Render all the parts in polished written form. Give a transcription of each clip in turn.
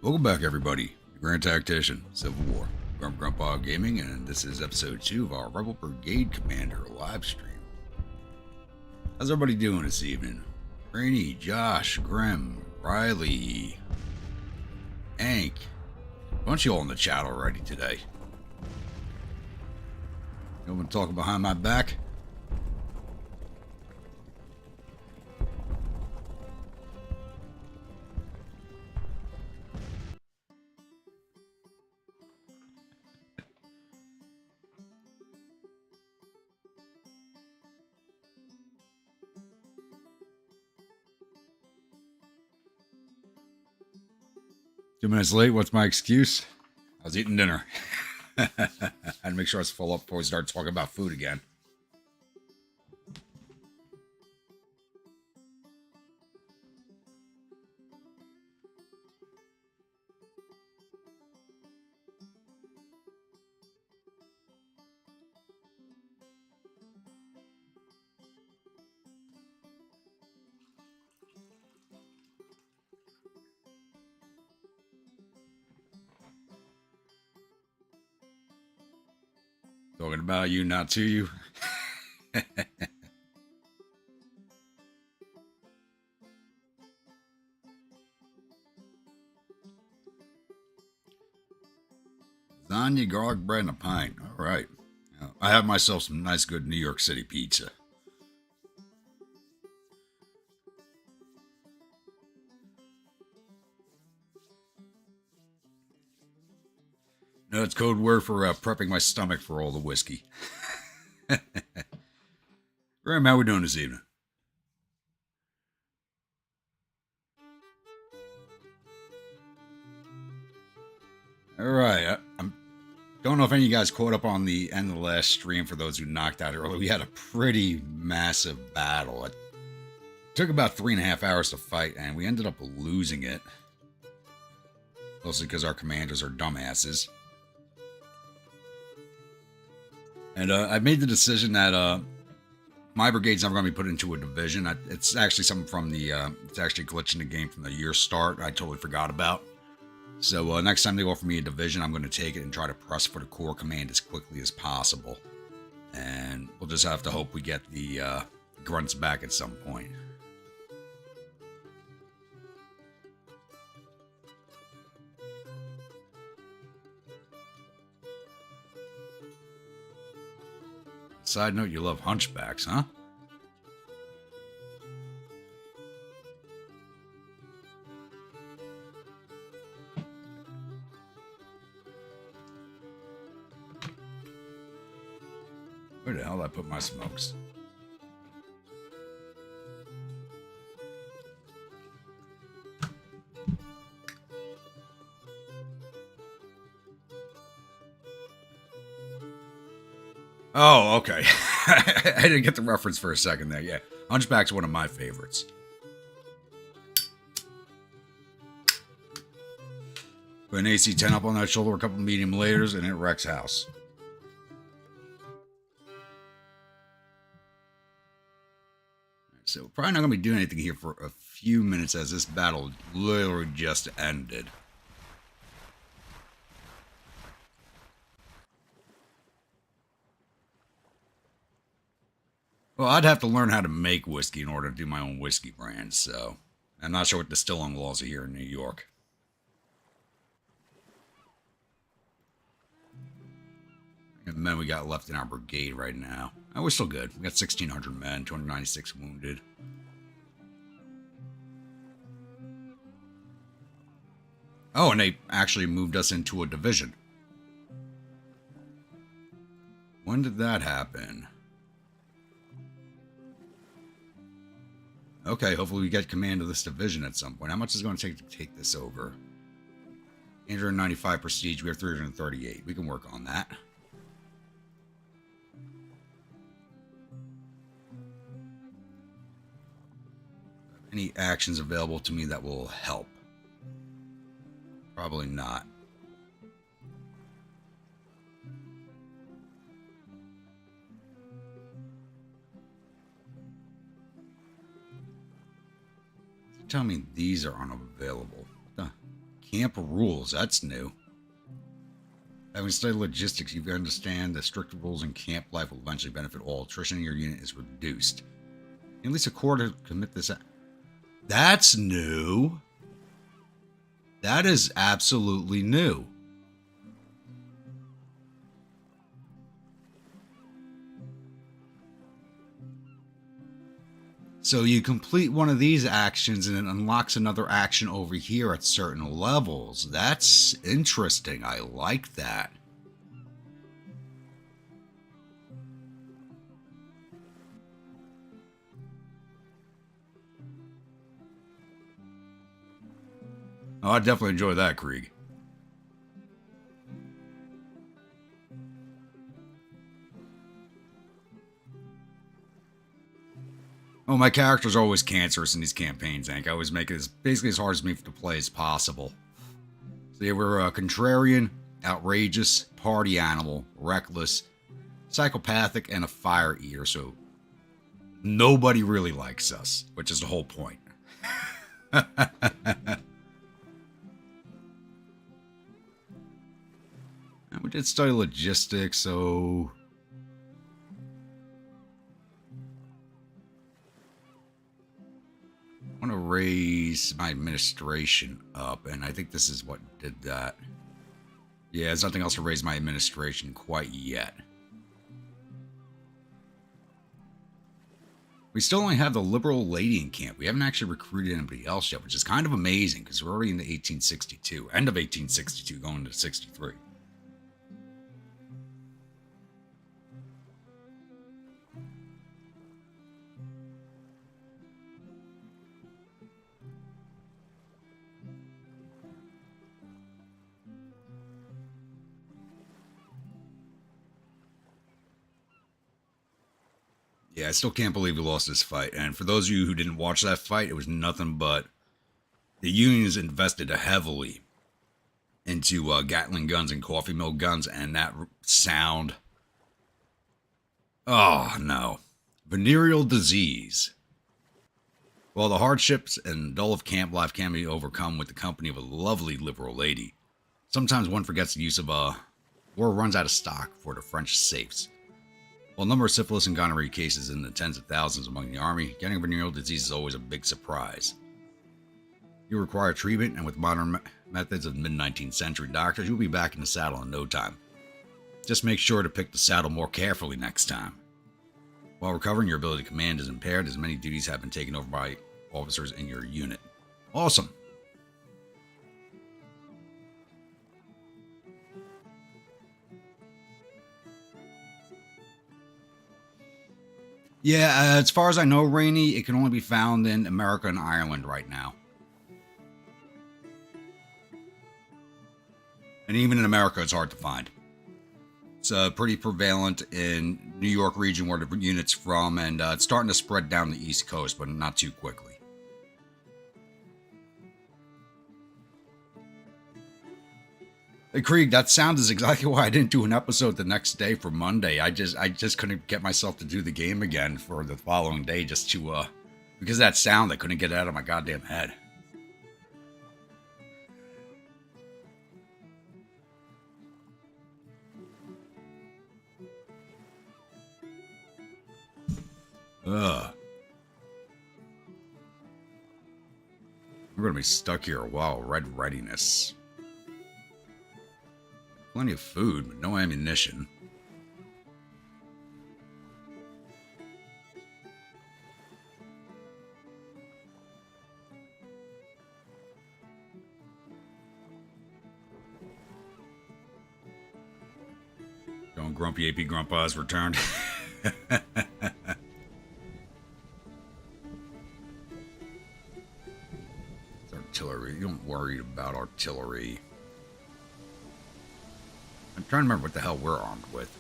Welcome back, everybody. The Grand Tactician, Civil War, Grandpa Gaming, and this is episode 2 of our Rebel Brigade Commander live stream. How's everybody doing this evening? Rainy, Josh, Grim, Riley, Hank. A bunch of y'all in the chat already today. You want to talk behind my back? Two minutes late, what's my excuse? I was eating dinner. I had to make sure I was full up before we start talking about food again. Talking about you, not to you. Lasagna, garlic bread, and a pint. All right. I have myself some nice, good New York City pizza. No, it's code word for prepping my stomach for all the whiskey. Graham, how we doing this evening? All right. I don't know if any of you guys caught up on the end of the last stream. For those who knocked out early, we had a pretty massive battle. It took about 3.5 hours to fight, and we ended up losing it. Mostly because our commanders are dumbasses. And I made the decision that my brigade's never going to be put into a division. It's actually something from the, it's actually a glitch in the game from the year start. I totally forgot about. So next time they offer me a division, I'm going to take it and try to press for the core command as quickly as possible. And we'll just have to hope we get the grunts back at some point. Side note, you love hunchbacks, huh? Where the hell did I put my smokes? Oh, okay. I didn't get the reference for a second there. Yeah, Hunchback's one of my favorites. Put an AC-10 up on that shoulder, a couple medium layers, and it wrecks house. So we're probably not going to be doing anything here for a few minutes as this battle literally just ended. Well, I'd have to learn how to make whiskey in order to do my own whiskey brand, so I'm not sure what distilling laws are here in New York. And the men we got left in our brigade right now. Oh, we're still good. We got 1,600 men, 296 wounded. Oh, and they actually moved us into a division. When did that happen? Okay, hopefully we get command of this division at some point. How much is it going to take this over? 895 prestige. We have 338. We can work on that. Any actions available to me that will help? Probably not. Tell me these are unavailable. What the Camp rules, that's new. Having studied logistics, you understand the strict rules in camp life will eventually benefit all. Attrition in your unit is reduced. At least a quarter commit this. That's new. That is absolutely new. So you complete one of these actions and it unlocks another action over here at certain levels. That's interesting. I like that. Oh, I definitely enjoy that, Krieg. Oh, my characters are always cancerous in these campaigns, Hank. I always make it as basically as hard as me to play as possible. So yeah, we're contrarian, outrageous, party animal, reckless, psychopathic, and a fire eater. So nobody really likes us, which is the whole point. And we did study logistics, so I want to raise my administration up, and I think this is what did that. Yeah, there's nothing else to raise my administration quite yet. We still only have the liberal lady in camp. We haven't actually recruited anybody else yet, which is kind of amazing because we're already in the 1862, end of 1862, going into 63. Yeah, I still can't believe we lost this fight. And for those of you who didn't watch that fight, it was nothing but the Unions invested heavily into Gatling guns and coffee mill guns, and that sound. Oh, no. Venereal disease. Well, the hardships and dull of camp life can be overcome with the company of a lovely liberal lady. Sometimes one forgets the use of war runs out of stock for the French safes. While the number of syphilis and gonorrhea cases in the tens of thousands among the army, getting venereal disease is always a big surprise. You require treatment, and with modern methods of mid-19th century doctors, you'll be back in the saddle in no time. Just make sure to pick the saddle more carefully next time. While recovering, your ability to command is impaired, as many duties have been taken over by officers in your unit. Awesome! Yeah, as far as I know, Rainy, it can only be found in America and Ireland right now. And even in America, it's hard to find. It's pretty prevalent in New York region where the unit's from, and it's starting to spread down the East Coast, but not too quickly. Hey, Krieg, that sound is exactly why I didn't do an episode the next day for Monday. I just couldn't get myself to do the game again for the following day, just to because of that sound I couldn't get it out of my goddamn head. Ugh. We're gonna be stuck here a while. Red readiness. Plenty of food, but no ammunition. Don't grumpy AP Grandpa has returned. It's artillery. You don't worry about artillery. I'm trying to remember what the hell we're armed with.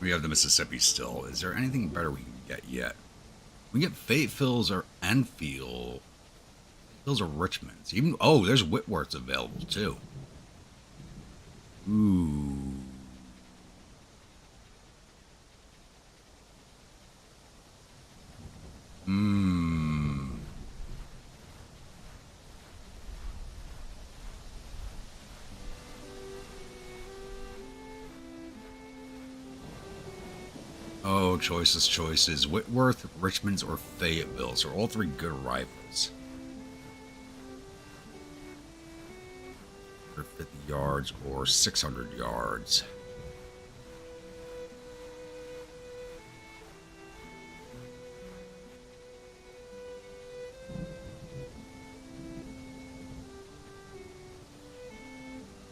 We have the Mississippi still. Is there anything better we can get yet? We can get Fayetteville's or Enfield. Those are Richmond's. Even there's Whitworth's available too. Ooh. Hmm. Oh, choices, choices. Whitworth, Richmond's, or Fayetteville's are all three good rifles. For 50 yards or 600 yards.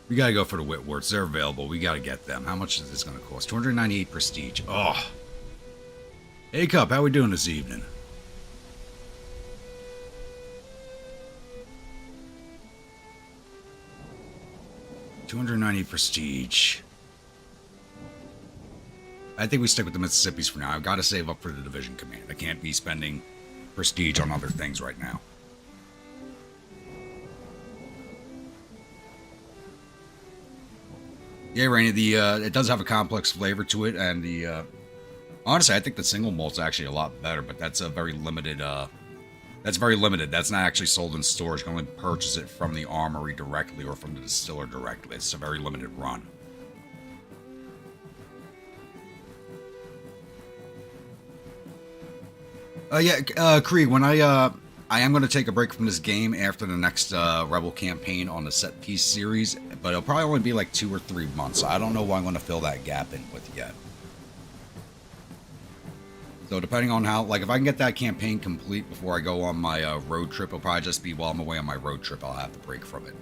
We gotta go for the Whitworths. They're available. We gotta get them. How much is this gonna cost? 298 prestige. Oh. Hey, Cup, how we doing this evening? $290 prestige. I think we stick with the Mississippi's for now. I've got to save up for the division command. I can't be spending prestige on other things right now. Yeah, Rainy, it does have a complex flavor to it, and honestly, I think the single malt's actually a lot better, but that's a very limited that's very limited. That's not actually sold in stores. You can only purchase it from the armory directly or from the distiller directly. It's a very limited run. Krieg, when I am going to take a break from this game after the next Rebel campaign on the set piece series, but it'll probably only be like 2 or 3 months. So I don't know what I'm going to fill that gap in with yet. So depending on how, like, if I can get that campaign complete before I go on my road trip, it'll probably just be while I'm away on my road trip, I'll have to break from it.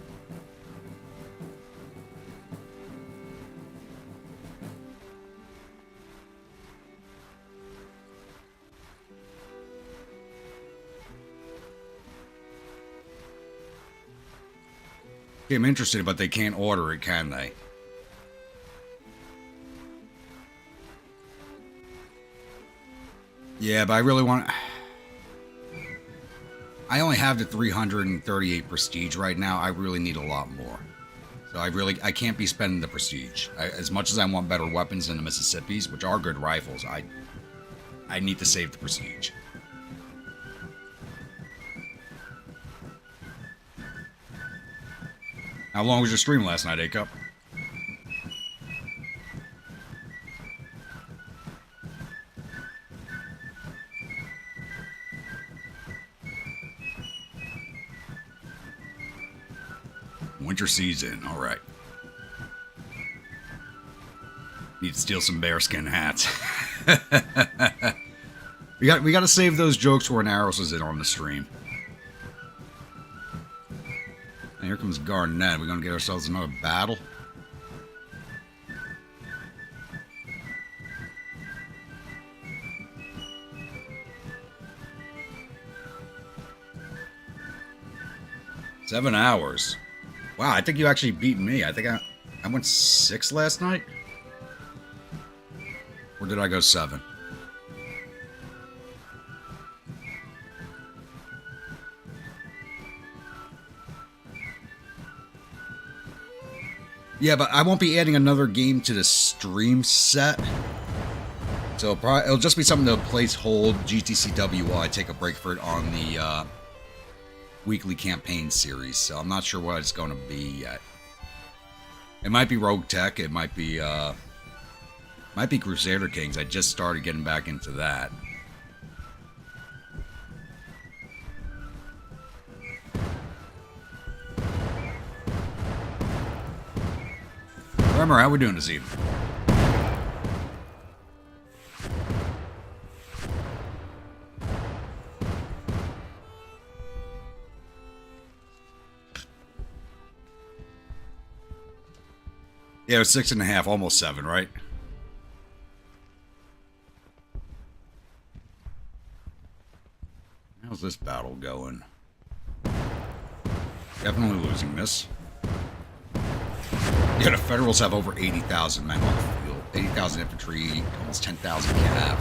Okay, I'm interested, but they can't order it, can they? Yeah, but I really want... I only have the 338 prestige right now. I really need a lot more. So I can't be spending the prestige. As much as I want better weapons than the Mississippi's, which are good rifles, I need to save the prestige. How long was your stream last night, A-Cup? Winter season, all right. Need to steal some bearskin hats. we got to save those jokes where an arrows was in on the stream. And here comes Garnett. We're gonna get ourselves another battle. Seven hours. Wow, I think you actually beat me. I think I went 6 last night. Or did I go 7? Yeah, but I won't be adding another game to the stream set. So it'll just be something to place hold GTCW while I take a break for it on the weekly campaign series. So I'm not sure what it's going to be yet. It might be Rogue Tech. It might be Crusader Kings. I just started getting back into that. Remember, how we doing this evening? Yeah, it was 6.5, almost 7, right? How's this battle going? Definitely losing this. Yeah, the Federals have over 80,000 men on the field. 80,000 infantry, almost 10,000 cav.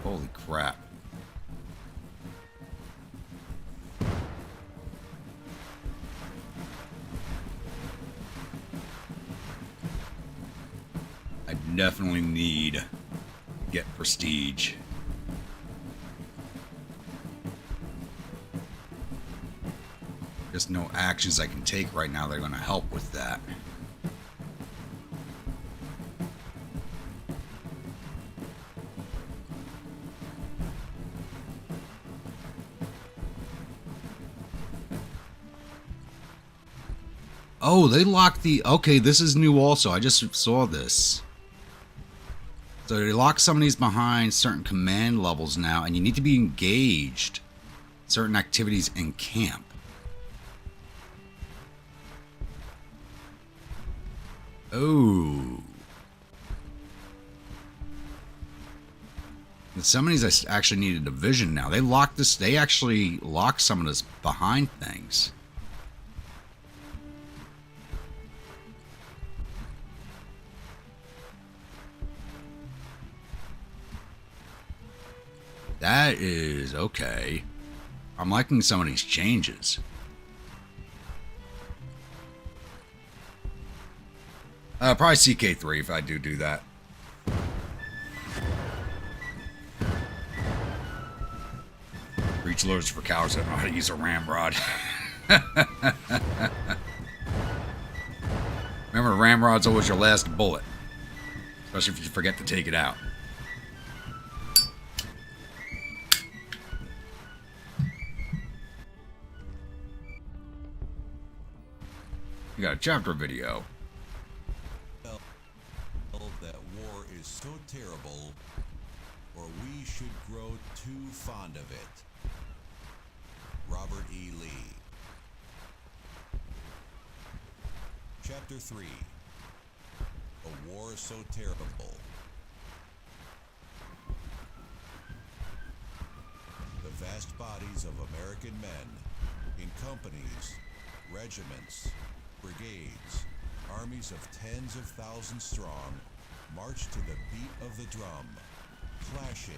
Holy crap. I definitely need to get prestige. Just no actions I can take right now that are going to help with that. Oh, they locked the... Okay, this is new also. I just saw this. So they lock some of these behind certain command levels now, and you need to be engaged certain activities in camp. Oh. And some of these I actually need a division now. They locked this... They actually locked some of this behind things. That is okay. I'm liking some of these changes. Probably CK3 if I do that. Breach loaders for cowards that know how to use a ramrod. Remember, ramrod's always your last bullet. Especially if you forget to take it out. You got a chapter video. That war is so terrible, or we should grow too fond of it. Robert E. Lee. Chapter 3. A war so terrible. The vast bodies of American men in companies, regiments, brigades, armies of tens of thousands strong, march to the beat of the drum, clashing,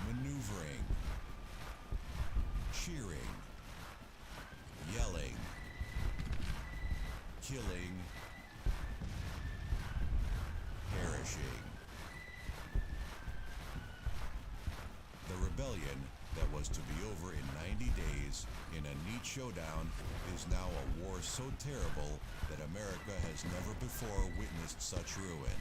maneuvering, cheering, yelling, killing, perishing. The rebellion that was to be over in 90 days in a neat showdown is now a war so terrible that America has never before witnessed such ruin.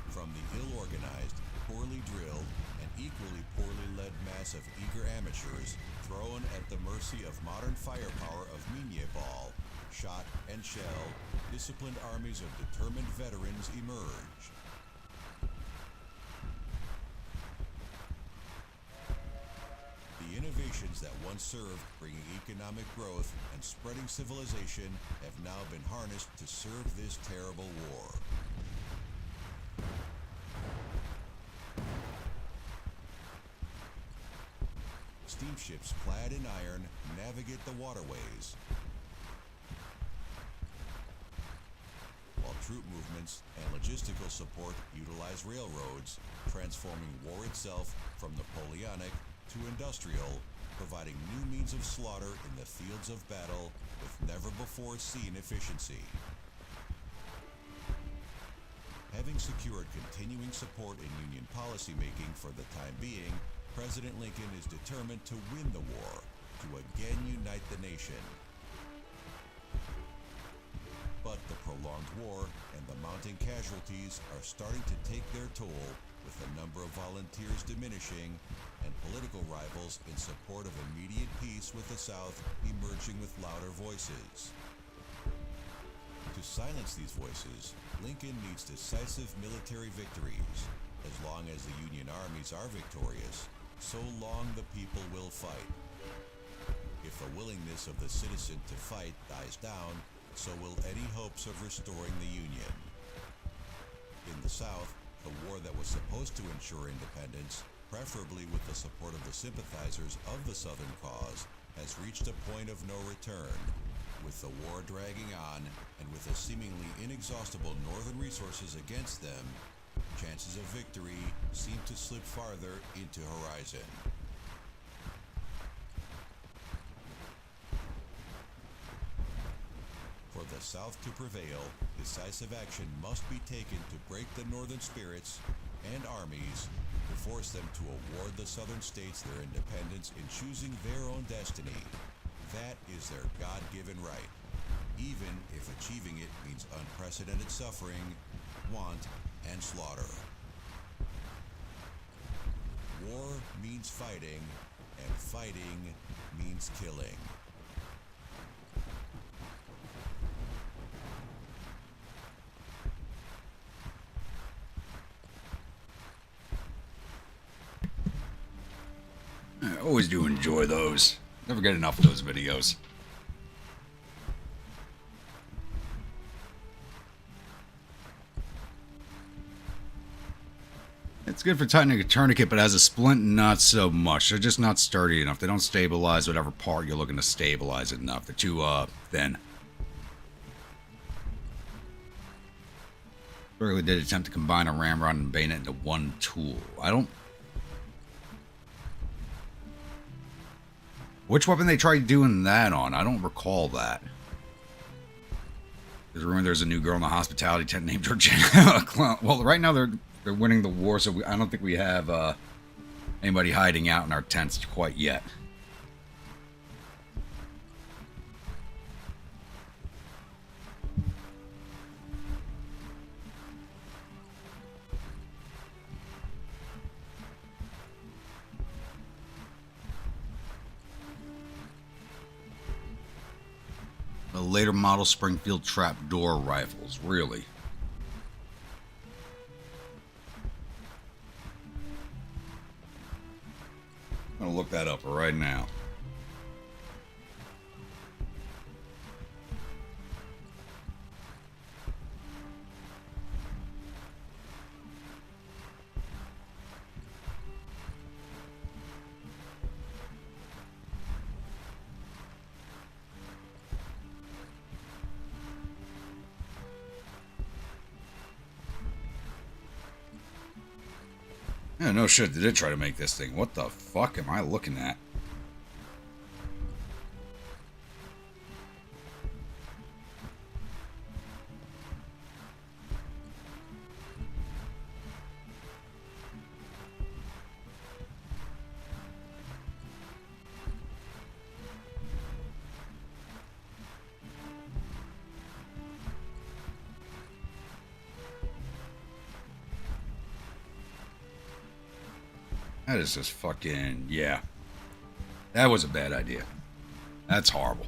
From the ill-organized, poorly drilled, and equally poorly led mass of eager amateurs thrown at the mercy of modern firepower of Migne-ball, shot and shell, disciplined armies of determined veterans emerge. The innovations that once served bringing economic growth and spreading civilization have now been harnessed to serve this terrible war. Steamships clad in iron navigate the waterways, while troop movements and logistical support utilize railroads, transforming war itself from Napoleonic to industrial, providing new means of slaughter in the fields of battle with never-before-seen efficiency. Having secured continuing support in Union policymaking for the time being, President Lincoln is determined to win the war, to again unite the nation. But the prolonged war and the mounting casualties are starting to take their toll, with the number of volunteers diminishing and political rivals in support of immediate peace with the South emerging with louder voices. To silence these voices, Lincoln needs decisive military victories. As long as the Union armies are victorious, so long the people will fight. If the willingness of the citizen to fight dies down, so will any hopes of restoring the Union. In the South, the war that was supposed to ensure independence, preferably with the support of the sympathizers of the Southern cause, has reached a point of no return. With the war dragging on, and with the seemingly inexhaustible Northern resources against them, chances of victory seem to slip farther into horizon. For the the South to prevail, decisive action must be taken to break the Northern spirits and armies to force them to award the Southern states their independence in choosing their own destiny. That is their God-given right, even if achieving it means unprecedented suffering, want, and slaughter. War means fighting, and fighting means killing. I always do enjoy those. Never get enough of those videos. It's good for tightening a tourniquet, but as a splint, not so much. They're just not sturdy enough. They don't stabilize whatever part you're looking to stabilize it enough. They're too, thin. Really did attempt to combine a ramrod and bayonet into one tool. I don't... Which weapon they tried doing that on? I don't recall that. There's a rumor there's a new girl in the hospitality tent named Georgina. Well, right now they're winning the war, so I don't think we have anybody hiding out in our tents quite yet. The later model Springfield trapdoor rifles, really. I'm gonna look that up right now. Yeah, no shit, they did try to make this thing. What the fuck am I looking at? That is just fucking, yeah. That was a bad idea. That's horrible.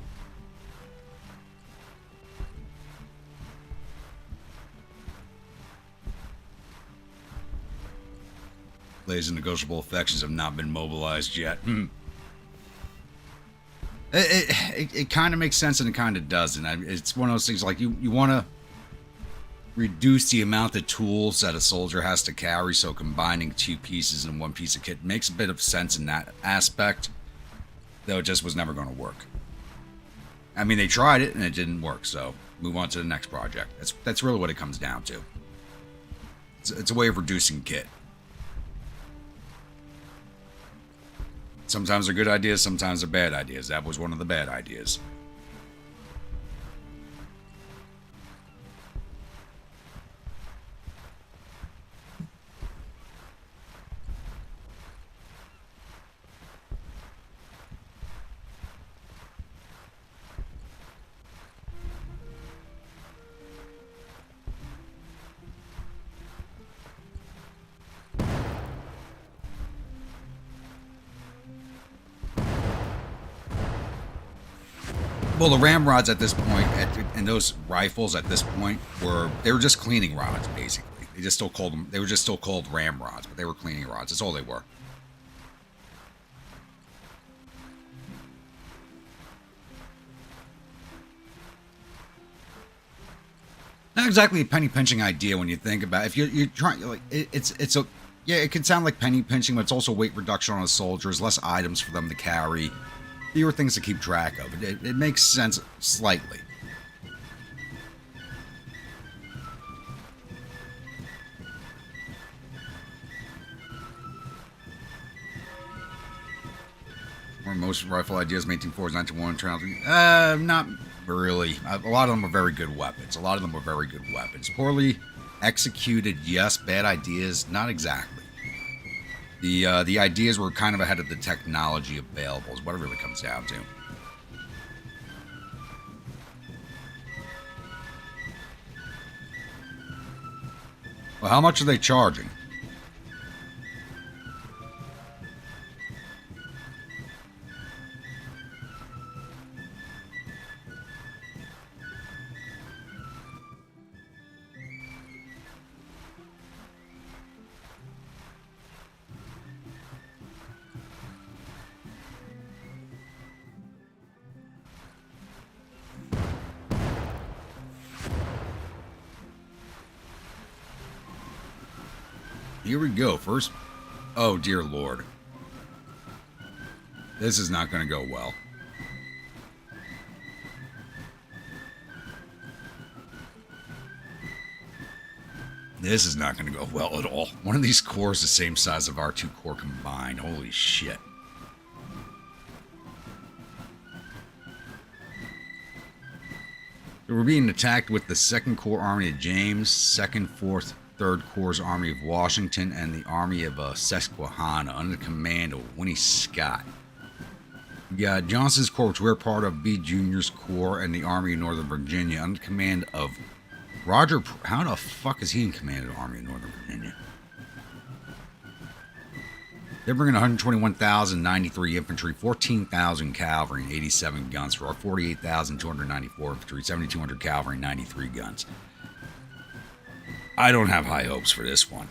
Laser negotiable affections have not been mobilized yet. It kind of makes sense and it kind of doesn't. It's one of those things like you want to reduce the amount of tools that a soldier has to carry, so combining two pieces in one piece of kit makes a bit of sense in that aspect, though it just was never going to work. I mean, they tried it and it didn't work, so move on to the next project. That's really what it comes down to. It's a way of reducing kit. Sometimes they're good ideas, sometimes they're bad ideas. That was one of the bad ideas. Well, the ramrods at this point, and those rifles at this point they were just cleaning rods, basically. They were just still called ramrods, but they were cleaning rods. That's all they were. Not exactly a penny pinching idea when you think about it. If you're trying, like, yeah, it can sound like penny pinching, but it's also weight reduction on a soldiers, less items for them to carry. Fewer things to keep track of. It makes sense slightly. Or most rifle ideas, 1940s, 1901, not Really, a lot of them are very good weapons. A lot of them are very good weapons. Poorly executed, yes. Bad ideas, not exactly. The ideas were kind of ahead of the technology available, is what it really comes down to. Well, how much are they charging? Here we go. First, oh dear Lord. This is not going to go well. This is not going to go well at all. One of these cores is the same size of our two core combined. Holy shit. So we're being attacked with the 2nd Corps Army of James, 2nd, 4th, 3rd Corps Army of Washington, and the Army of Susquehanna under the command of Winnie Scott. We got Johnson's Corps, which we're part of, B. Jr.'s Corps, and the Army of Northern Virginia under command of Roger. How the fuck is he in command of the Army of Northern Virginia? They're bringing 121,093 infantry, 14,000 cavalry, and 87 guns for our 48,294 infantry, 7,200 cavalry, and 93 guns. I don't have high hopes for this one.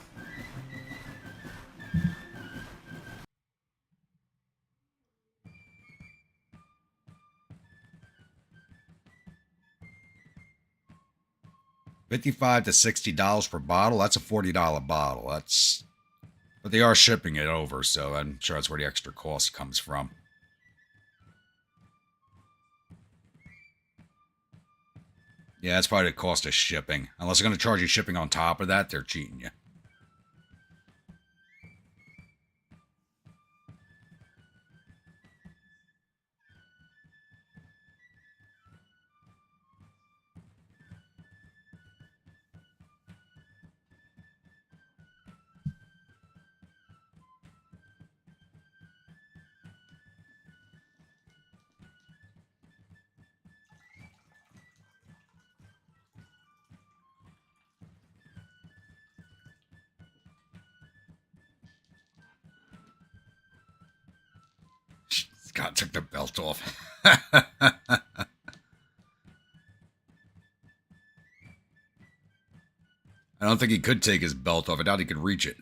$55 to $60 per bottle. That's a $40 bottle. But they are shipping it over, so I'm sure that's where the extra cost comes from. Yeah, that's probably the cost of shipping. Unless they're going to charge you shipping on top of that, they're cheating you. Scott took the belt off. I don't think he could take his belt off. I doubt he could reach it.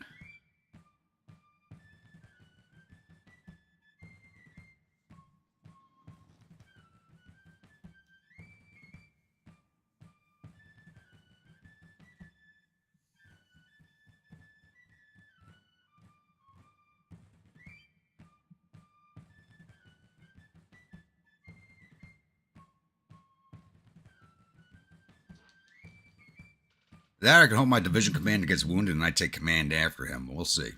That I can hope my division commander gets wounded and I take command after him. We'll see.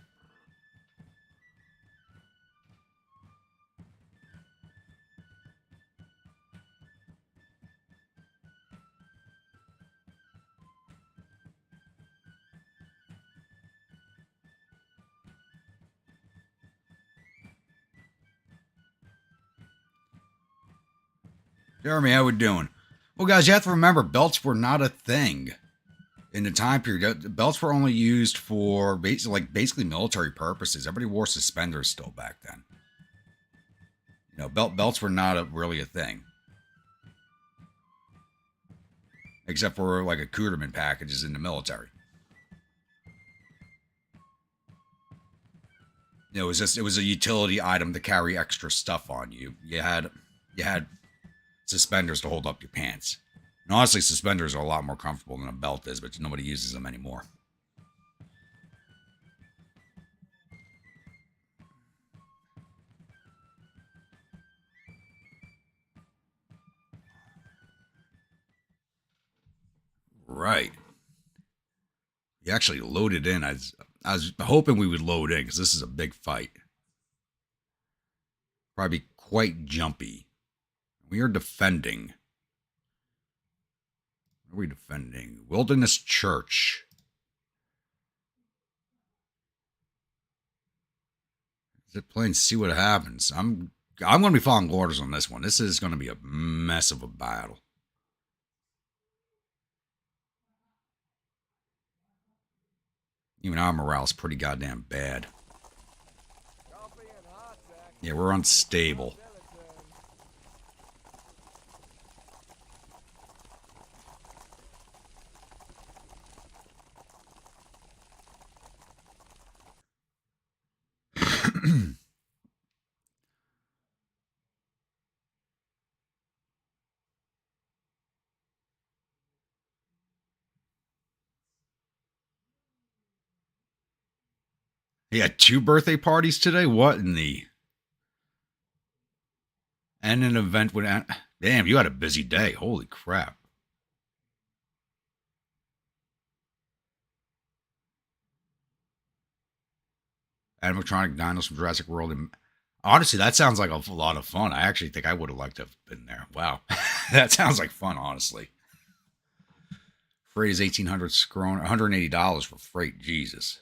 Jeremy, how we doing? Well, guys, you have to remember, belts were not a thing in the time period. Belts were only used for basically military purposes. Everybody wore suspenders still back then. You know, belts were not really a thing, except for like accoutrement packages in the military. You know, it was a utility item to carry extra stuff on you. You had suspenders to hold up your pants. And honestly, suspenders are a lot more comfortable than a belt is, but nobody uses them anymore. Right. You actually loaded in. I was hoping we would load in because this is a big fight. Probably quite jumpy. We are defending. What are we defending? Wilderness Church. Is it playing? See what happens. I'm going to be following orders on this one. This is going to be a mess of a battle. Even our morale's pretty goddamn bad. Yeah, we're unstable. He had 2 birthday parties today? What in the... And an event would... Damn, you had a busy day. Holy crap. Animatronic dinos from Jurassic World. And honestly, that sounds like a lot of fun. I actually think I would have liked to have been there. Wow. That sounds like fun, honestly. Freight is $1,800 scrone, $180 for freight. Jesus.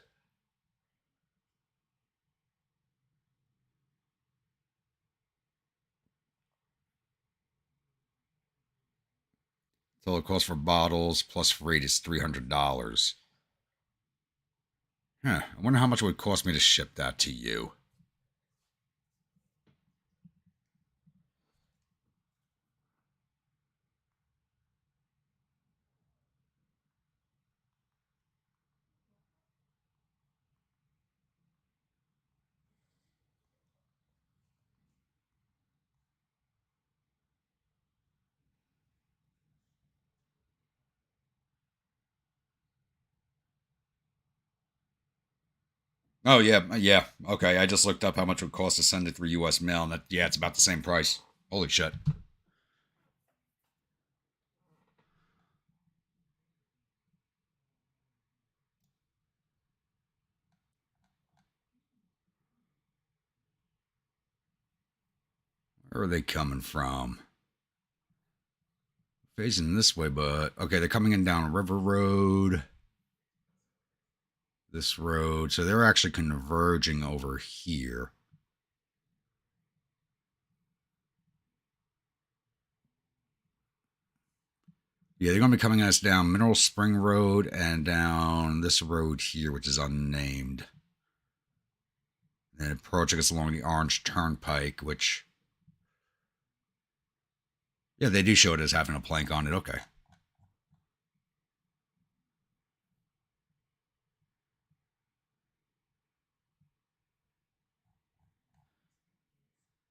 Total cost for bottles plus freight is $300. Huh. I wonder how much it would cost me to ship that to you. Oh, yeah, yeah. Okay, I just looked up how much it would cost to send it through U.S. mail, and yeah, it's about the same price. Holy shit. Where are they coming from? Facing this way, but... Okay, they're coming in down River Road. This road. So they're actually converging over here. Yeah, they're going to be coming at us down Mineral Spring Road and down this road here, which is unnamed. And approaching us along the Orange Turnpike, which... Yeah, they do show it as having a plank on it. Okay.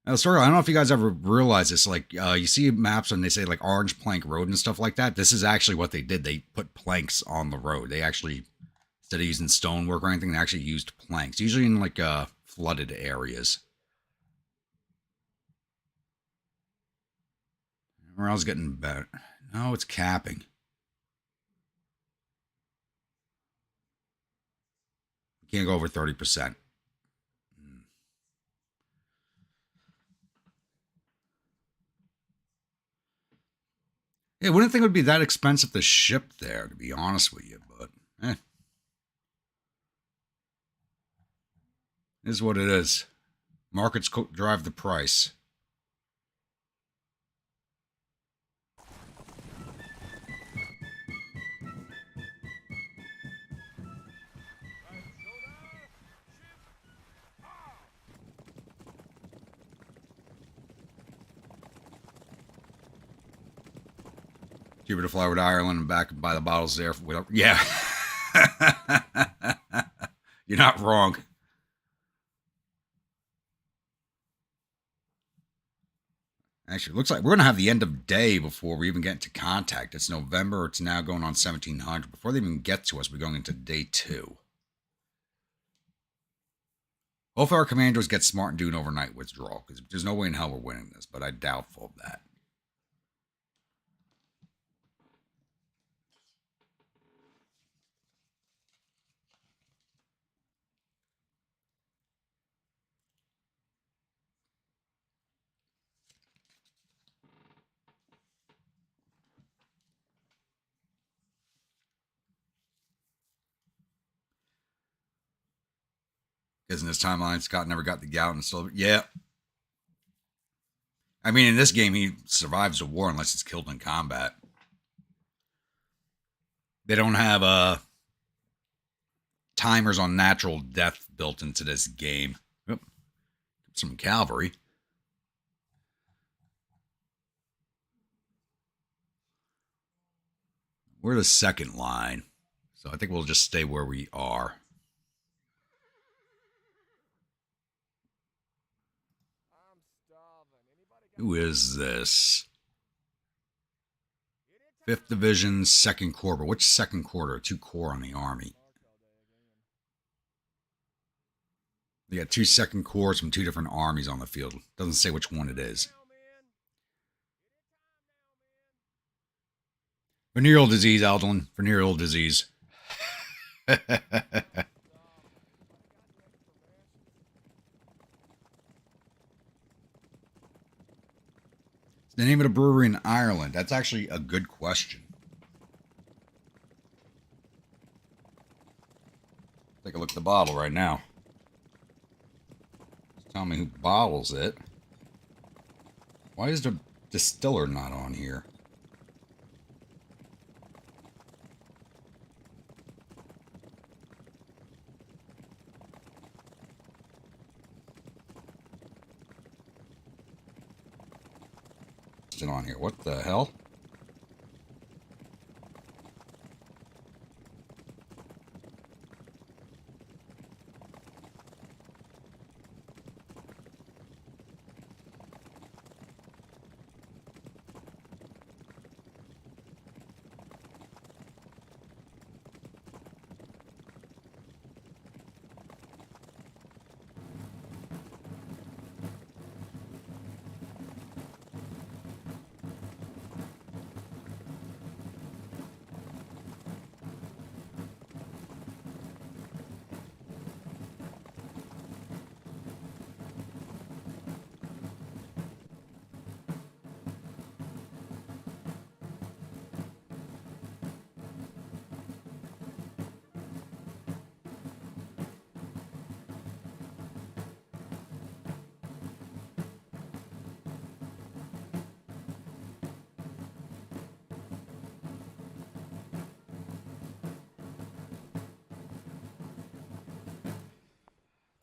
Now, sorry, I don't know if you guys ever realize this. Like, you see maps and they say like Orange Plank Road and stuff like that. This is actually what they did. They put planks on the road. They actually, instead of using stonework or anything, they actually used planks. Usually in like flooded areas. Morale's getting better. No, it's capping. We can't go over 30%. Yeah, wouldn't think it would be that expensive to ship there, to be honest with you, but it is what it is. Markets drive the price. Cheaper to fly over to Ireland and back and buy the bottles there. Yeah. You're not wrong. Actually, it looks like we're going to have the end of day before we even get into contact. It's November. It's now going on 1700. Before they even get to us, we're going into day 2. Hopefully our commanders get smart and do an overnight withdrawal, because there's no way in hell we're winning this, but I doubtful of that. Because in this timeline, Scott never got the gout and still. Yeah. I mean, in this game, he survives a war unless he's killed in combat. They don't have timers on natural death built into this game. Oop. Some cavalry. We're the second line. So I think we'll just stay where we are. Who is this? 5th Division, 2nd Corps. But which 2nd Corps? 2 Corps on the Army. They got 2 2nd Corps from 2 different armies on the field. Doesn't say which one it is. Venereal disease, Aldrin. Venereal disease. It's the name of the brewery in Ireland. That's actually a good question. Take a look at the bottle right now. Tell me who bottles it. Why is the distiller not on here? On here. What the hell?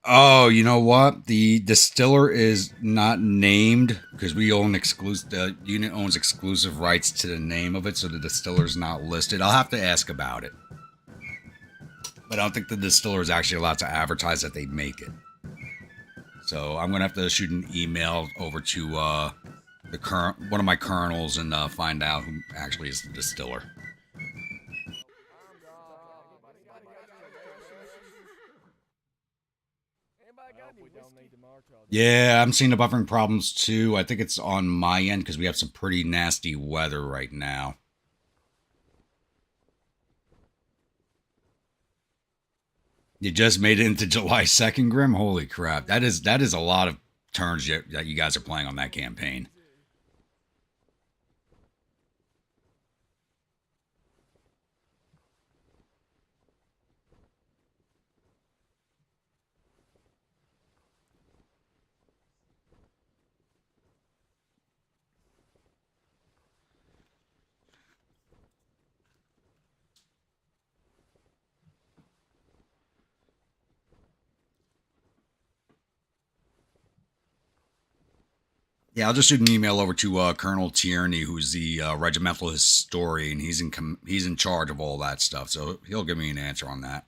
Oh, you know what? The distiller is not named because we own exclusive. The unit owns exclusive rights to the name of it, so the distiller's not listed. I'll have to ask about it, but I don't think the distiller is actually allowed to advertise that they make it. So I'm gonna have to shoot an email over to the current one of my colonels and find out who actually is the distiller. Yeah, I'm seeing the buffering problems too. I think it's on my end because we have some pretty nasty weather right now. You just made it into July 2nd, Grim? Holy crap. That is a lot of turns that you guys are playing on that campaign. Yeah, I'll just shoot an email over to Colonel Tierney, who's the regimental historian. He's in charge of all that stuff, so he'll give me an answer on that.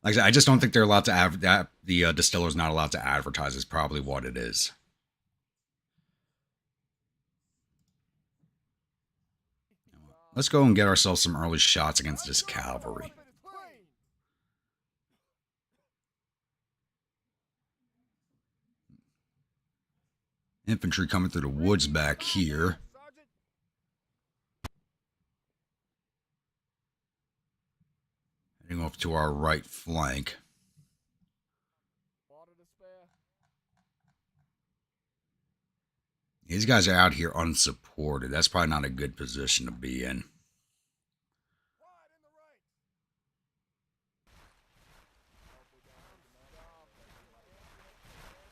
Like I said, I just don't think they're allowed to that the distiller's not allowed to advertise is probably what it is. Let's go and get ourselves some early shots against this cavalry. Infantry coming through the woods back here. Heading off to our right flank. These guys are out here unsupported. That's probably not a good position to be in.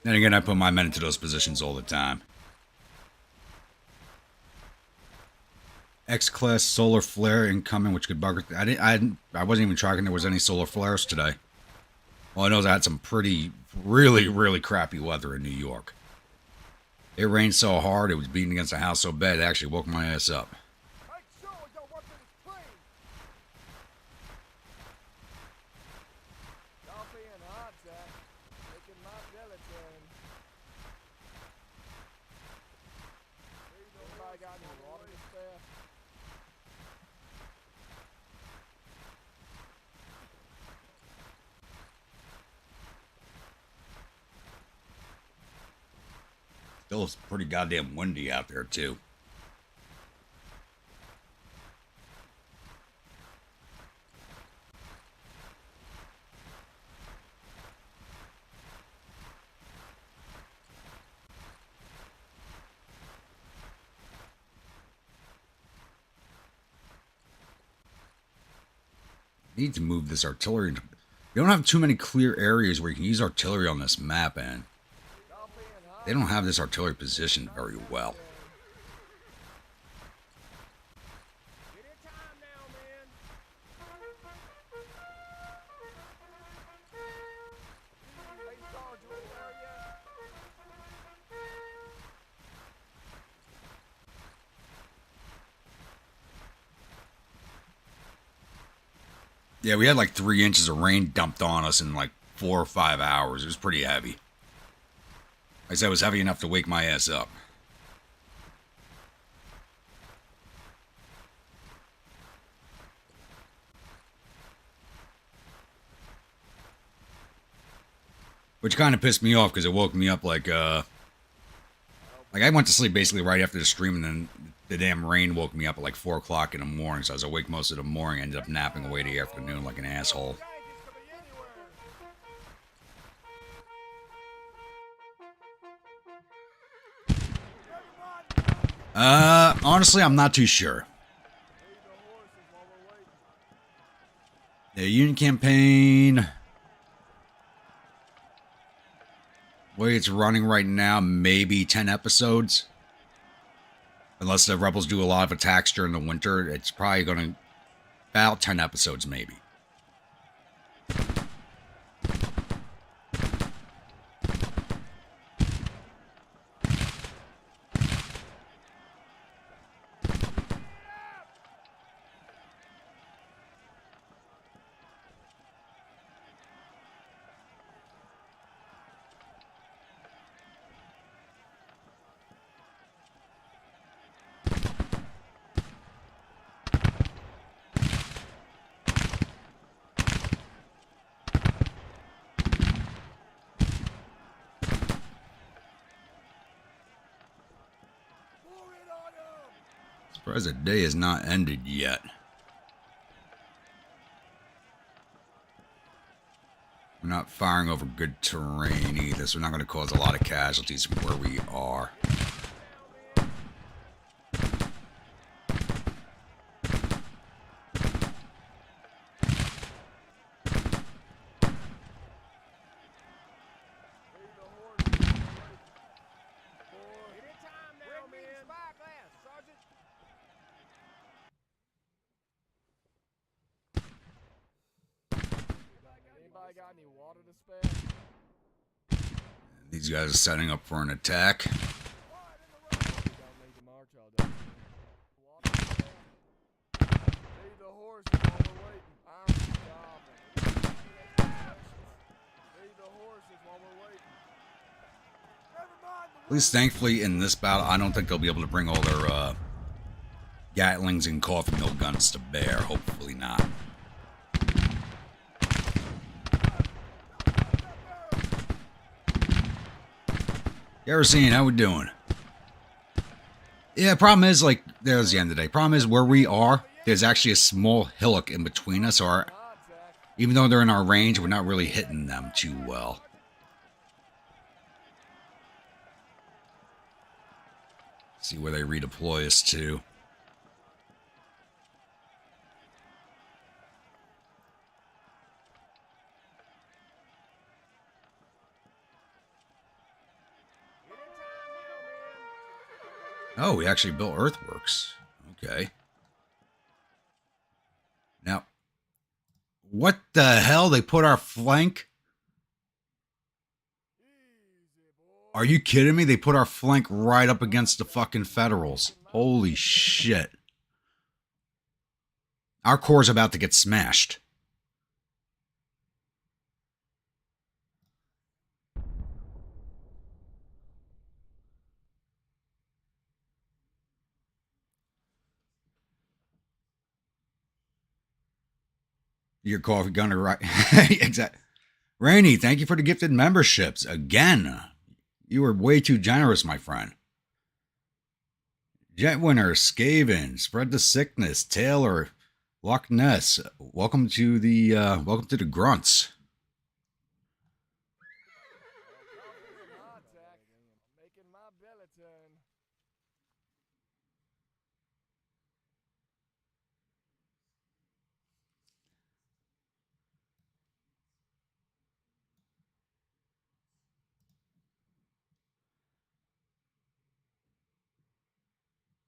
Then again, I put my men into those positions all the time. X-class solar flare incoming, which could bug. I wasn't even tracking there was any solar flares today. All I know is I had some really crappy weather in New York. It rained so hard, it was beating against the house so bad, it actually woke my ass up. Make sure your weapon is clean. Y'all being hot, Zach. Making my belly turn. Anybody got any water to spare? Still, it's pretty goddamn windy out there, too. Need to move this artillery. You don't have too many clear areas where you can use artillery on this map, and Y'all being hot. they don't have this artillery positioned very well. Get in time now, man. Hey, Sarge, you in there yet? Yeah, we had like 3 inches of rain dumped on us in like 4 or 5 hours. It was pretty heavy. I said it was heavy enough to wake my ass up. Which kind of pissed me off because it woke me up like I went to sleep basically right after the stream, and then the damn rain woke me up at like 4 o'clock in the morning. So I was awake most of the morning. Ended up napping away the afternoon like an asshole. Yankees could be anywhere. Honestly, I'm not too sure. Leave the horses while we're waiting. The Union campaign, way it's running right now, maybe 10 episodes. Unless the Rebels do a lot of attacks during the winter, it's probably going to about 10 episodes, maybe. Pour it on them. Surprised the day has not ended yet. We're not firing over good terrain either, so we're not going to cause a lot of casualties from where we are. Leave the horses while we're waiting. Get in time now, man. Spyglass, Sergeant. Anybody got any water to spare? These guys are setting up for an attack. Quiet in the road. We don't need to march all day. Water to spare. Leave the horses while we're waiting. I'm starving. Leave the horses while we're waiting. Never mind the At least thankfully in this battle, I don't think they'll be able to bring all their Gatlings and coffee mill guns to bear. Hopefully not. Kerosene, how we doing? Yeah, problem is, like, there's the end of the day. Problem is, where we are, there's actually a small hillock in between us, or even though they're in our range, we're not really hitting them too well. See where they redeploy us to. Oh, we actually built earthworks. Okay. Now, what the hell? They put our flank? Are you kidding me? They put our flank right up against the fucking Federals. Holy shit. Our core's about to get smashed. Your coffee gunner, right? Exactly. Rainey, thank you for the gifted memberships. Again, you were way too generous, my friend. Jet Winner, Skaven, Spread the Sickness, Taylor, Loch Ness. Welcome to the grunts. Making my belly turn.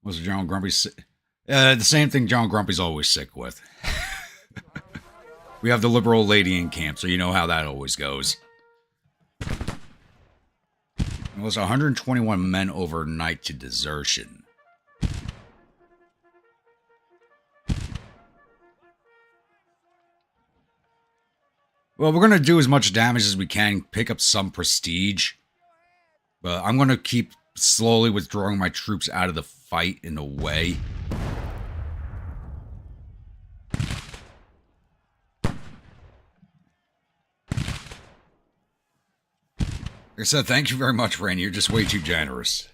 Was John Grumpy sick? The same thing John Grumpy's always sick with. We have the liberal lady in camp, so you know how that always goes. It was 121 men overnight to desertion. Well, we're going to do as much damage as we can, pick up some prestige. But I'm going to keep slowly withdrawing my troops out of the fight in a way. Like I said, thank you very much, Randy. You're just way too generous.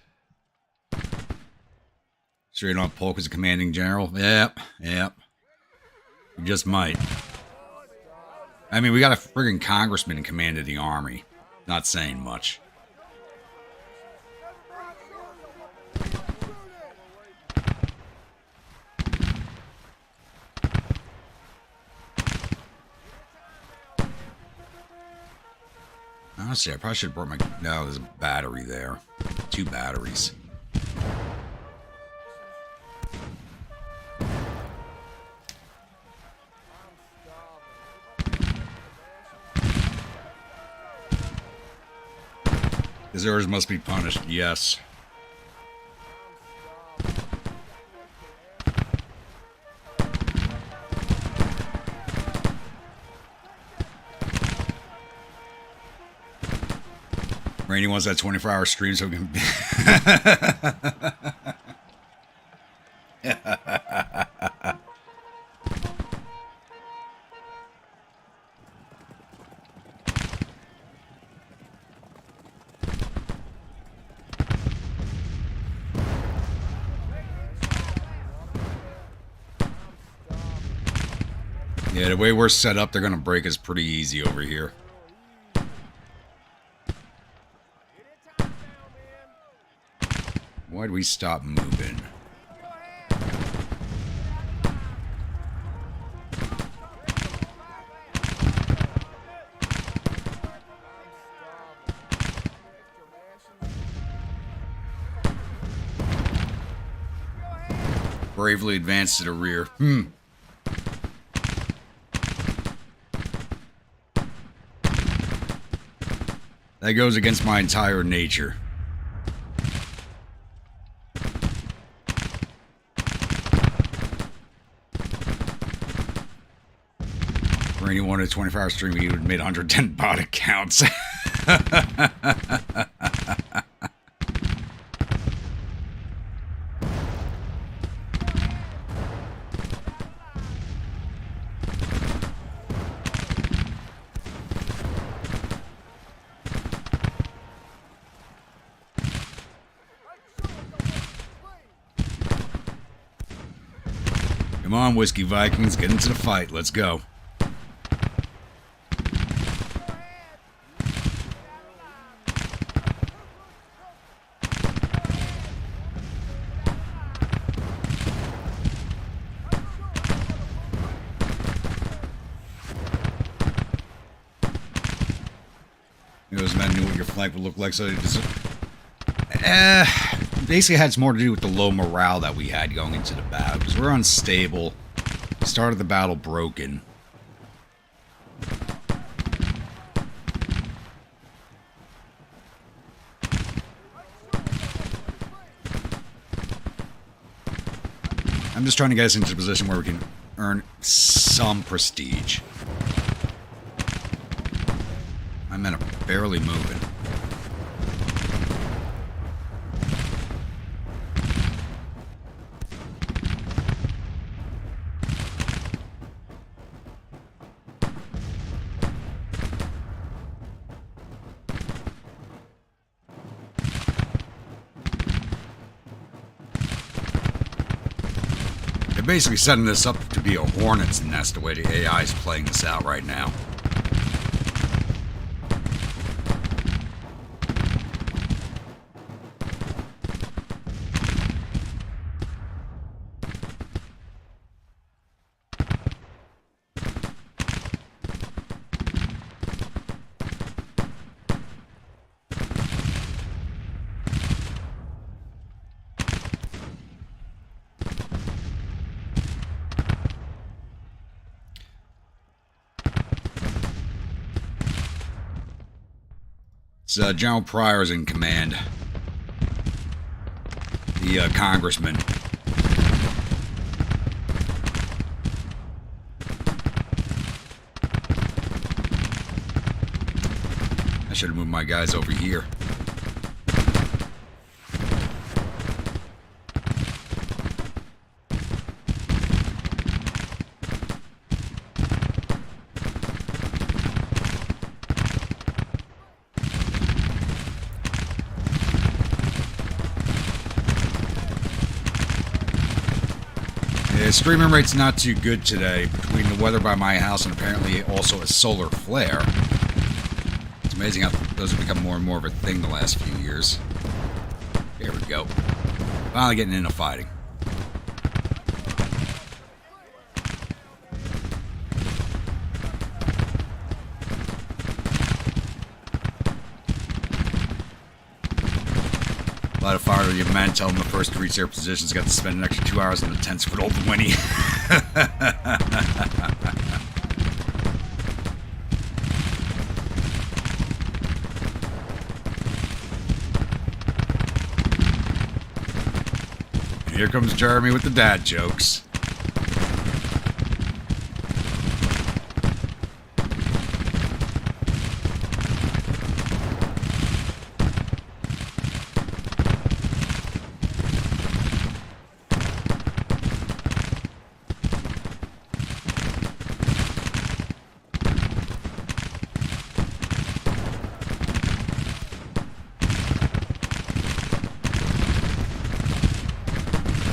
Sure you don't have Polk as a commanding general? Yep. You just might. I mean, we got a friggin' congressman in command of the army. Not saying much. Honestly, I probably should have brought my... No, there's a battery there. 2 batteries. Deserters must be punished, yes. Rainy wants that 24-hour stream so we can... Yeah, the way we're set up, they're going to break us pretty easy over here. Why'd we stop moving? Bravely advanced to the rear. That goes against my entire nature. For anyone at 24-hour stream, he would have made 110 bot accounts. Come on, Whiskey Vikings, get into the fight. Let's go. Those men knew what your flank would look like, so they just... basically had more to do with the low morale that we had going into the battle, because we're unstable. We started the battle broken. I'm just trying to get us into a position where we can earn some prestige. My men are barely moving. They're basically setting this up to be a hornet's nest the way the AI is playing this out right now. General Pryor's in command. The congressman. I should have moved my guys over here. Streaming rate's not too good today, between the weather by my house and apparently also a solar flare. It's amazing how those have become more and more of a thing the last few years. There we go. Finally getting into fighting. Light a fire to your men, tell them the first to reach their positions got to spend an extra 2 hours in the tents for old Winnie. And here comes Jeremy with the dad jokes.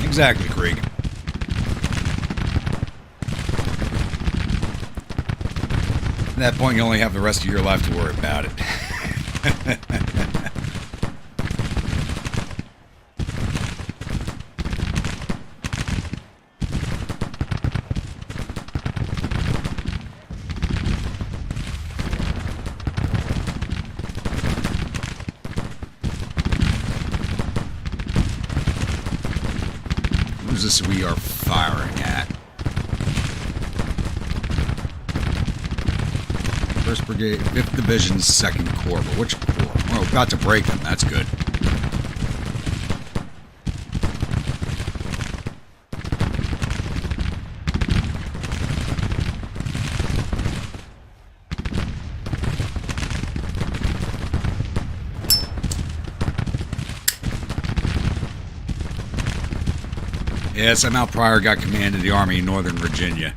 Exactly, Krieg. At that point, you only have the rest of your life to worry about it. Who's this we are firing at? 1st Brigade, 5th Division, 2nd Corps. But which Corps? Oh, we're about to break them. That's good. Yeah, somehow Pryor got command of the Army in Northern Virginia.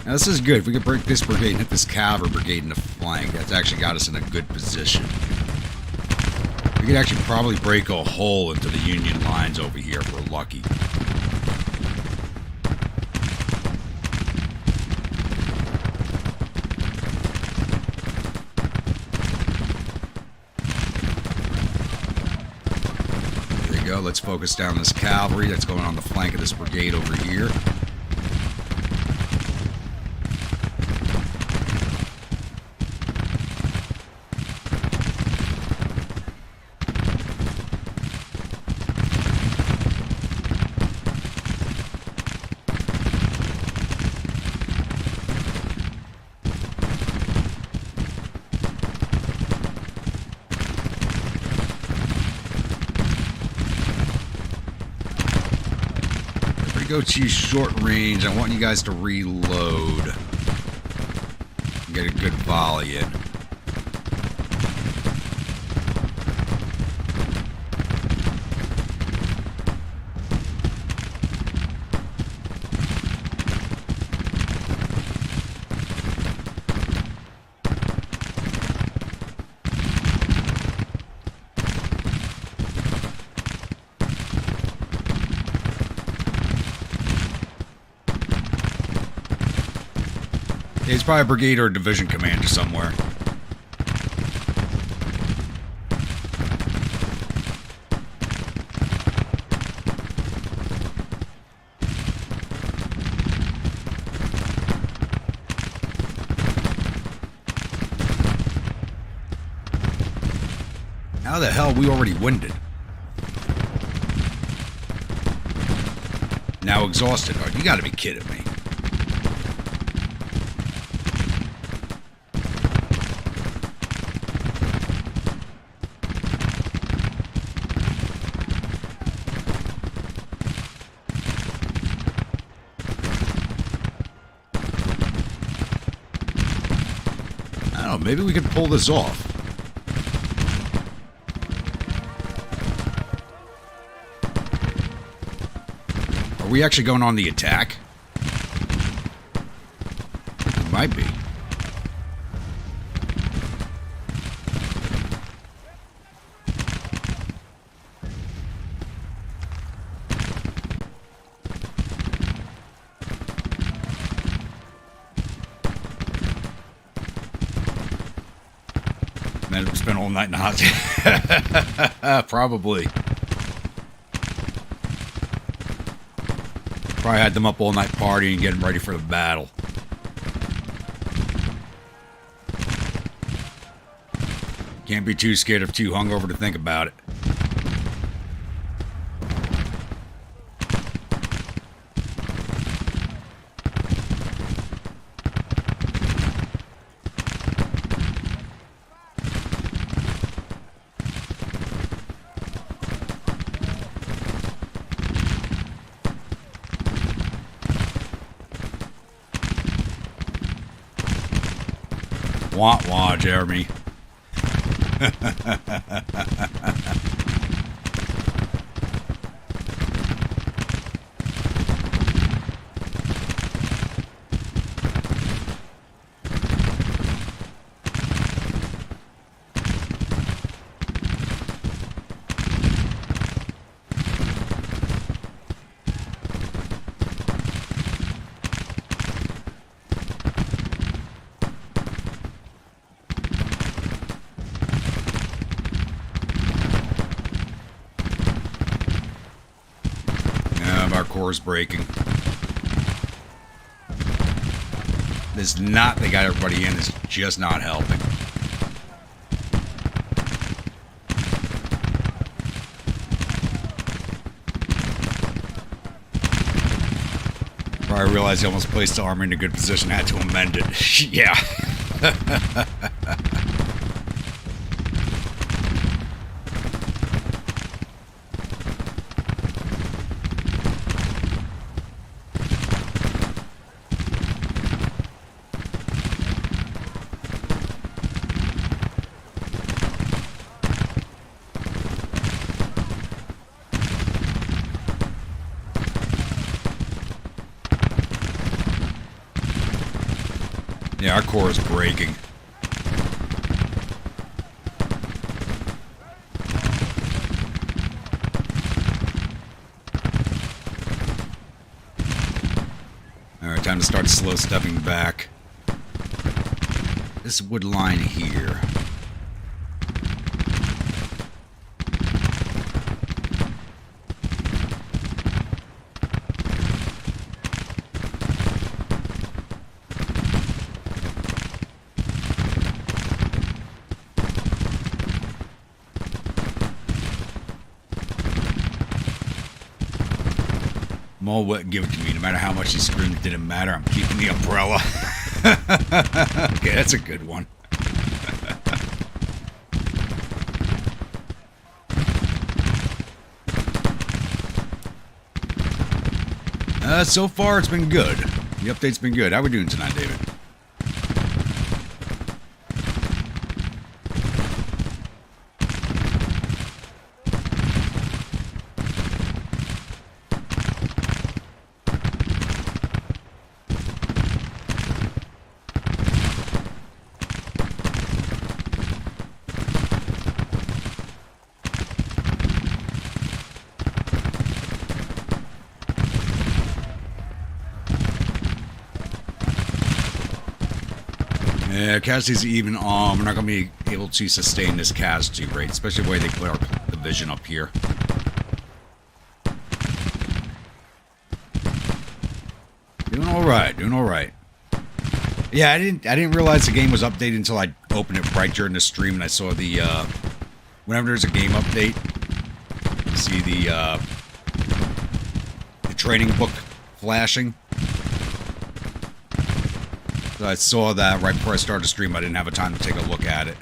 Now this is good. If we could break this brigade and hit this cavalry brigade in the flank, that's actually got us in a good position. We could actually probably break a hole into the Union lines over here if we're lucky. Let's focus down this cavalry that's going on the flank of this brigade over here. gonna go to short range. I want you guys to reload. Get a good volley in. He's probably a brigade or a division commander somewhere. How the hell we already winded? Now exhausted. Oh, you gotta be kidding me. Maybe we could pull this off. Are we actually going on the attack? It might be. Man, we spent all night in the hot. Probably. Probably had them up all night partying, getting ready for the battle. Can't be too scared or too hungover to think about it. Wah wah, Jeremy. Core's breaking. This knot they got everybody in is just not helping. Probably realized he almost placed the army in a good position. I had to amend it. Yeah. Yeah, our core is breaking. Alright, time to start slow stepping back. This wood line here. Mull wouldn't give it to me, no matter how much he screamed, it didn't matter. I'm keeping the umbrella. Okay, that's a good one. So far, it's been good. The update's been good. How we doing tonight, David? Yeah, casualties even on. We're not going to be able to sustain this casualty rate, especially the way they put our division up here. Doing all right, doing all right. Yeah, I didn't realize the game was updated until I opened it right during the stream, and I saw the whenever there's a game update, you see the training book flashing. So I saw that right before I started the stream. I didn't have a time to take a look at it.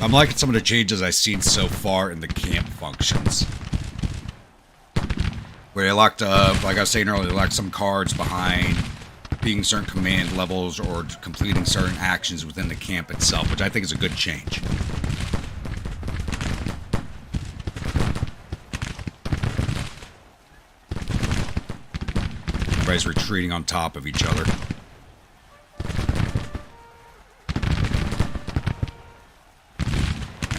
I'm liking some of the changes I've seen so far in the camp functions. Where they locked, like I was saying earlier, they locked some cards behind being certain command levels or completing certain actions within the camp itself, which I think is a good change. Everybody's retreating on top of each other.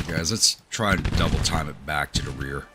Guys, let's try to double time it back to the rear.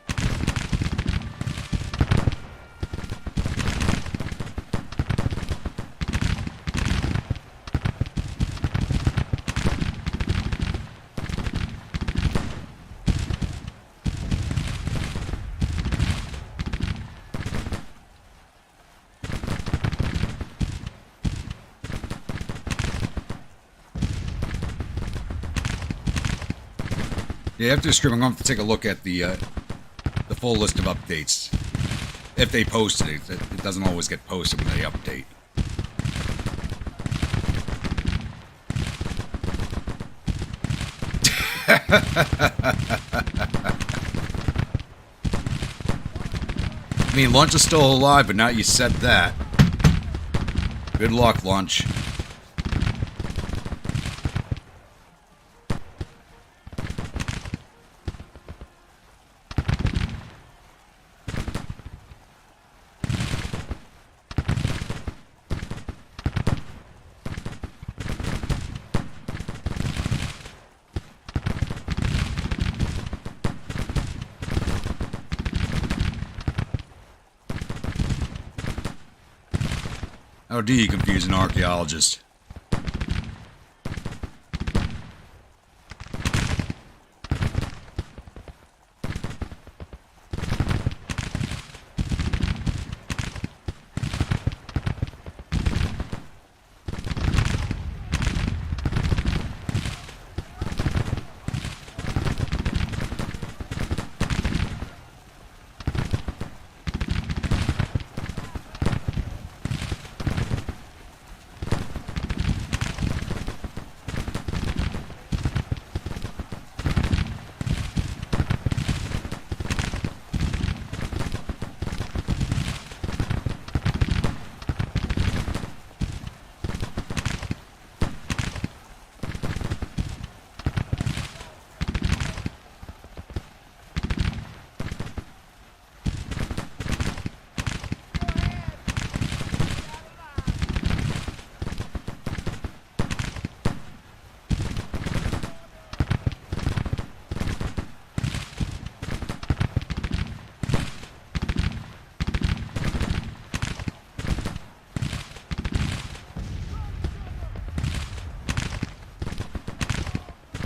Yeah, after the stream, I'm going to have to take a look at the full list of updates. If they posted it. It doesn't always get posted when they update. I mean, Lunch is still alive, but now you said that. Good luck, Lunch. How do you confuse an archaeologist?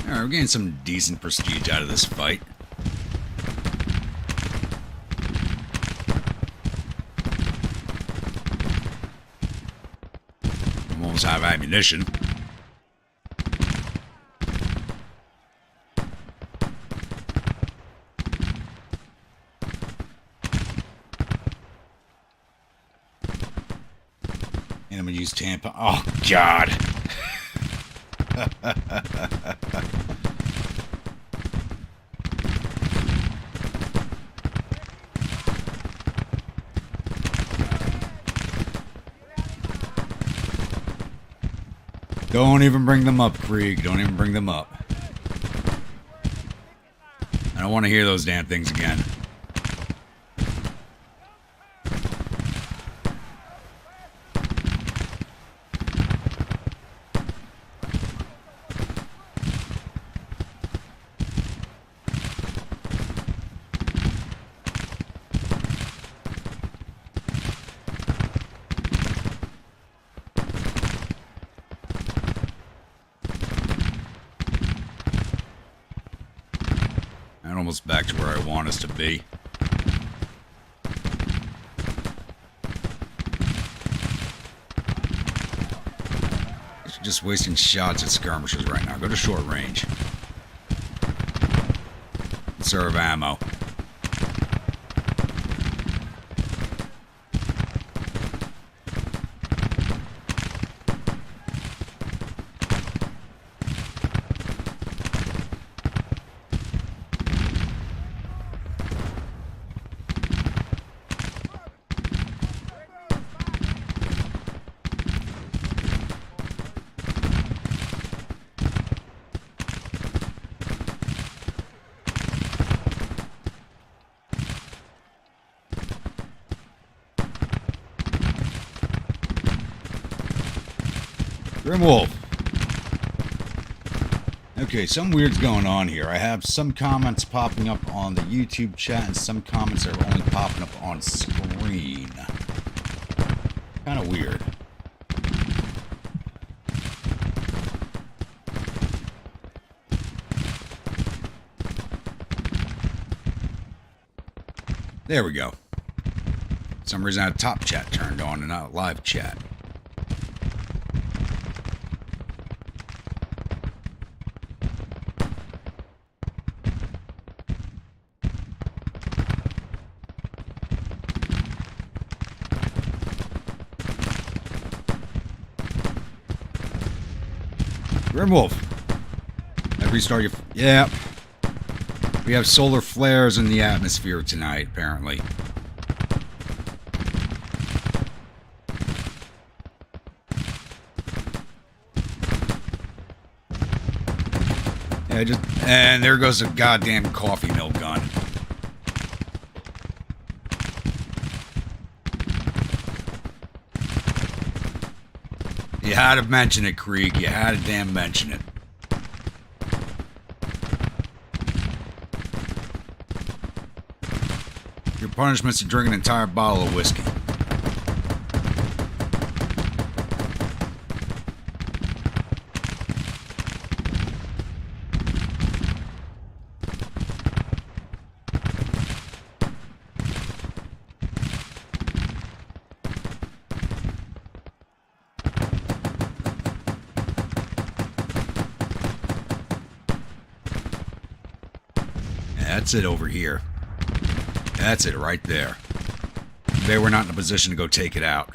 We're getting some decent prestige out of this fight. We almost have ammunition. And I'm gonna use Tampa. Oh, God. Don't even bring them up, Krieg. Don't even bring them up. I don't want to hear those damn things again. Almost back to where I want us to be. Just wasting shots at skirmishers right now. Go to short range. Conserve ammo. Grimwolf. Okay, some weird's going on here. I have some comments popping up on the YouTube chat and some comments are only popping up on screen. Kind of weird. There we go. For some reason I had top chat turned on and not live chat. Grimwolf. Restart your... Yeah. We have solar flares in the atmosphere tonight, apparently. Yeah, and there goes a goddamn coffee mill gun. You had to mention it, Krieg. You had to damn mention it. Your punishment's to drink an entire bottle of whiskey. That's it over here. That's it right there. They were not in a position to go take it out.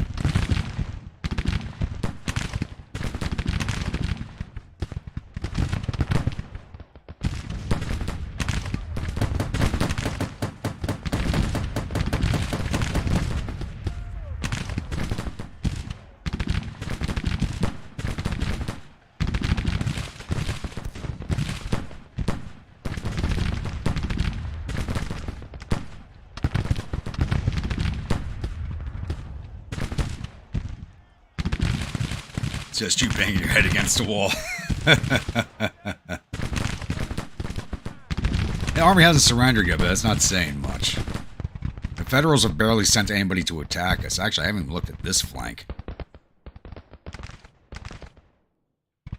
Just you banging your head against the wall. The army hasn't surrendered yet, but that's not saying much. The Federals have barely sent anybody to attack us. Actually, I haven't even looked at this flank.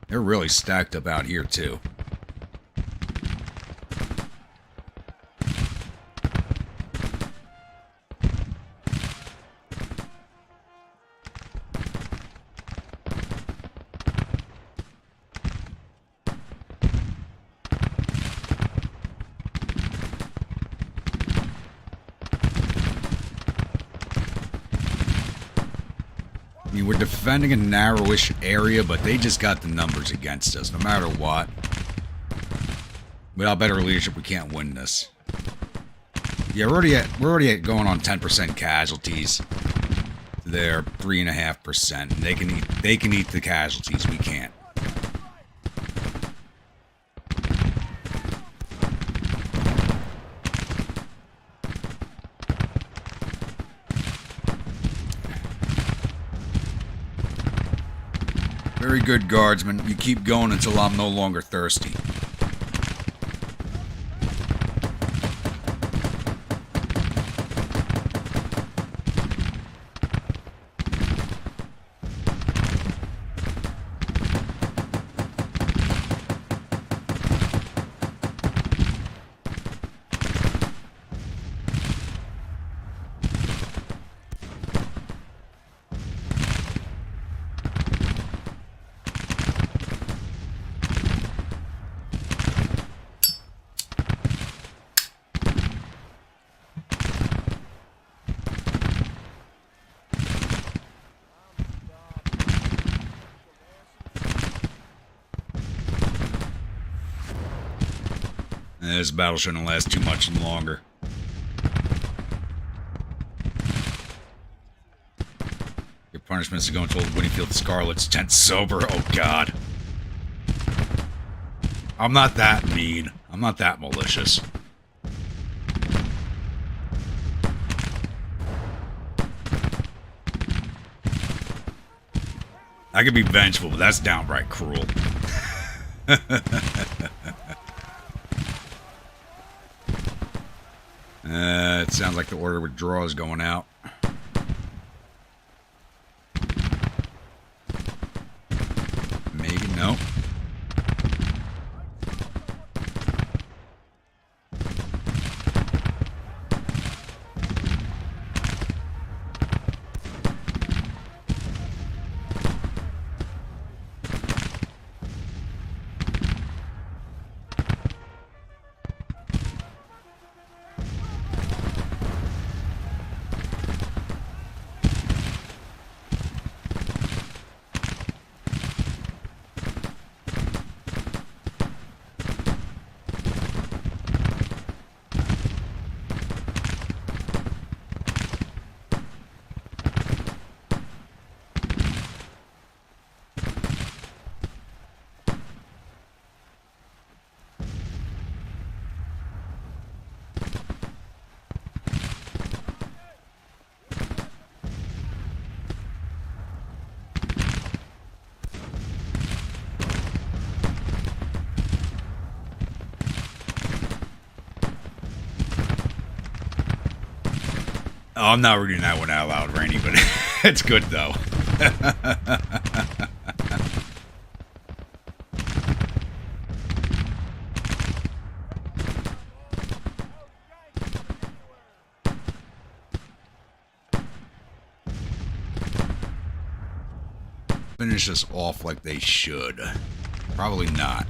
They're really stacked up out here, too. I mean, we're defending a narrowish area, but they just got the numbers against us, no matter what. Without better leadership, we can't win this. Yeah, we're already at going on 10% casualties. They're 3.5%. They can eat the casualties. We can't. Very good, guardsman. You keep going until I'm no longer thirsty. This battle shouldn't last too much longer. Your punishment is to go into Old Winniefield Scarlet's tent sober. Oh, God. I'm not that mean. I'm not that malicious. I could be vengeful, but that's downright cruel. It sounds like the order of withdrawal is going out. Maybe, no. Oh, I'm not reading that one out loud, Rainy, but it's good, though. Finish this off like they should. Probably not.